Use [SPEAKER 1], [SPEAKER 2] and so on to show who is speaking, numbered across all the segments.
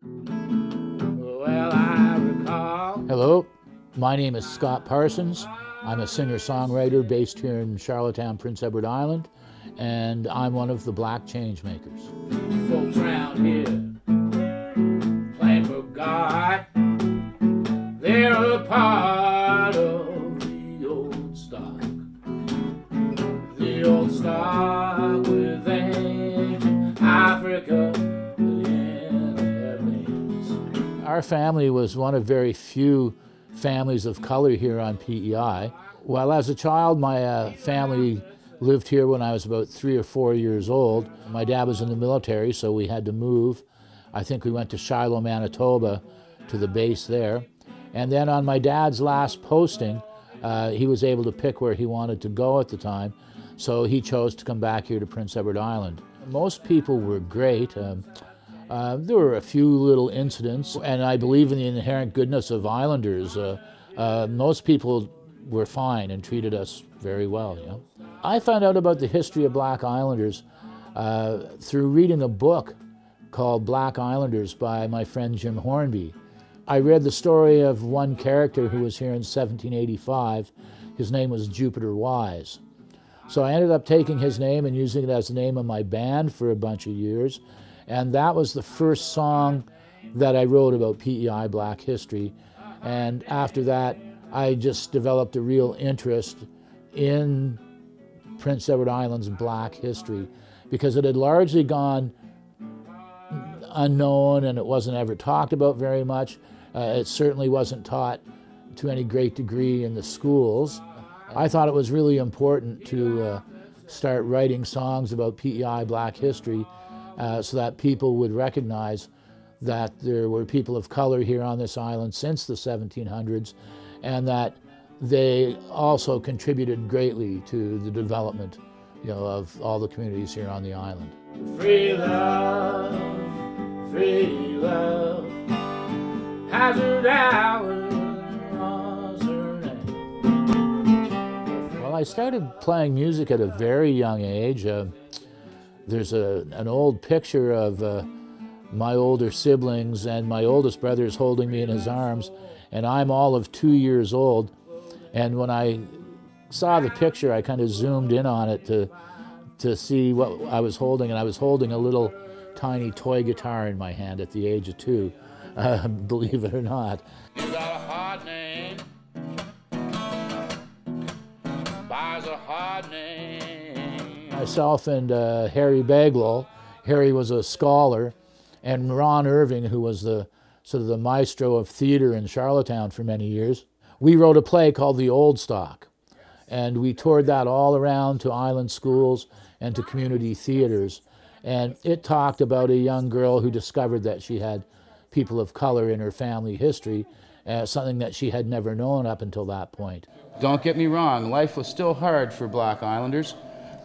[SPEAKER 1] Well, I recall. Hello, my name is Scott Parsons. I'm a singer-songwriter based here in Charlottetown, Prince Edward Island, and I'm one of the Black Changemakers. Folks around here playing for God. They're a part of the old stock. The old stock with ancient Africa in their veins. Our family was one of very few families of color here on PEI. Well, as a child, my family lived here when I was about 3 or 4 years old. My dad was in the military, so we had to move. I think we went to Shiloh, Manitoba, to the base there. And then on my dad's last posting, he was able to pick where he wanted to go at the time, so he chose to come back here to Prince Edward Island. Most people were great. There were a few little incidents, and I believe in the inherent goodness of Islanders. Most people were fine and treated us very well. You know? I found out about the history of Black Islanders through reading a book called Black Islanders by my friend Jim Hornby. I read the story of one character who was here in 1785. His name was Jupiter Wise. So I ended up taking his name and using it as the name of my band for a bunch of years. And that was the first song that I wrote about PEI Black history. And after that, I just developed a real interest in Prince Edward Island's Black history because it had largely gone unknown and it wasn't ever talked about very much. It certainly wasn't taught to any great degree in the schools. I thought it was really important to start writing songs about PEI Black history so that people would recognize that there were people of color here on this island since the 1700s and that they also contributed greatly to the development, of all the communities here on the island. Free love, hazard hour was her name. Well, I started playing music at a very young age. There's an old picture of my older siblings and my oldest brother is holding me in his arms, and I'm all of 2 years old. And when I saw the picture, I kind of zoomed in on it to see what I was holding, and I was holding a little tiny toy guitar in my hand at the age of 2, believe it or not. You got a hard name, buys a hard name. Myself and Harry Baglow. Harry was a scholar, and Ron Irving, who was the sort of the maestro of theater in Charlottetown for many years. We wrote a play called The Old Stock, and we toured that all around to island schools and to community theaters. And it talked about a young girl who discovered that she had people of color in her family history, something that she had never known up until that point.
[SPEAKER 2] Don't get me wrong, life was still hard for Black Islanders.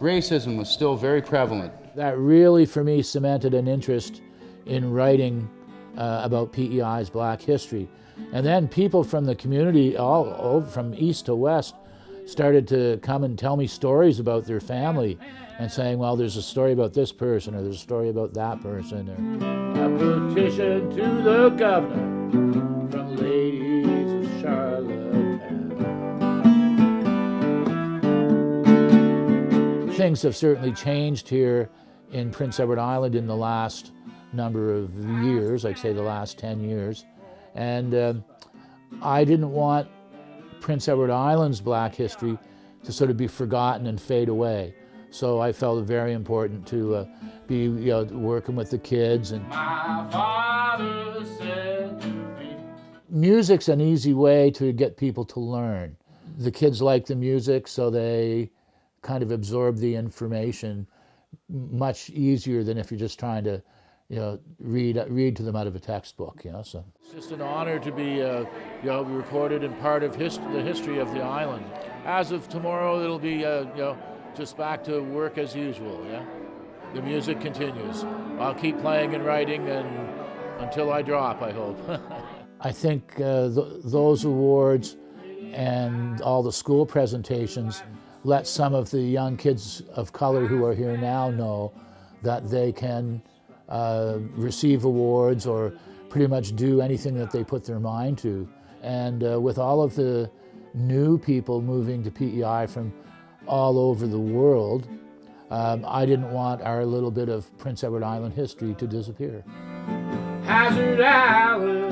[SPEAKER 2] Racism was still very prevalent.
[SPEAKER 1] That really, for me, cemented an interest in writing about PEI's Black history. And then people from the community, all from east to west, started to come and tell me stories about their family and saying, well, there's a story about this person or there's a story about that person. Or a petition to the governor from ladies of Charlottetown. Things have certainly changed here in Prince Edward Island in the last number of years, I'd say the last 10 years. And I didn't want Prince Edward Island's Black history to sort of be forgotten and fade away. So I felt it very important to be working with the kids. And my father said to me, music's an easy way to get people to learn. The kids like the music, so they kind of absorb the information much easier than if you're just trying to read to them out of a textbook, so. It's just an honor to be, recorded and part of the history of the island. As of tomorrow, it'll be, just back to work as usual, yeah? The music continues. I'll keep playing and writing until I drop, I hope. I think those awards and all the school presentations let some of the young kids of color who are here now know that they can receive awards or pretty much do anything that they put their mind to. And with all of the new people moving to PEI from all over the world, I didn't want our little bit of Prince Edward Island history to disappear. Hazard Island.